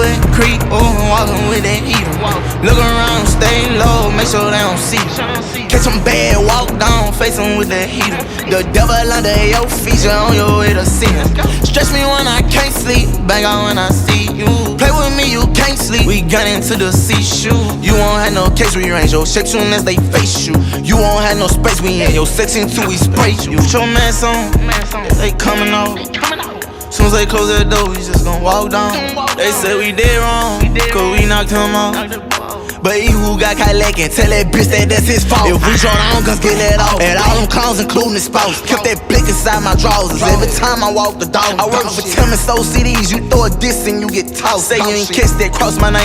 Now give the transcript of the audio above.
Redwood Creek, walking with that heater. Look around, stay low, make sure they don't see you. Catch them bad, walk down, face them with that heater. The devil under your feet, you on your way to see him. Stretch me when I can't sleep, bang out when I see you. Play with me, you can't sleep, we gun into the seashore. You won't have no case rearrange your shit soon as they face you. You won't have no space, we in your section till we spray you. Put your mask on, they coming out. Soon as they close that door, we just gon' walk down. They say we did wrong, cause we knocked him out. But he who got caught lacking, tell that bitch that that's his fault. If we draw down guns, get let off. And all them clowns, including the spouse, kept that blick inside my drawers. Every time I walk the dog, I work for Tim and Soul CDs. You throw a diss and you get tossed. Say you ain't kissed that, cross my name.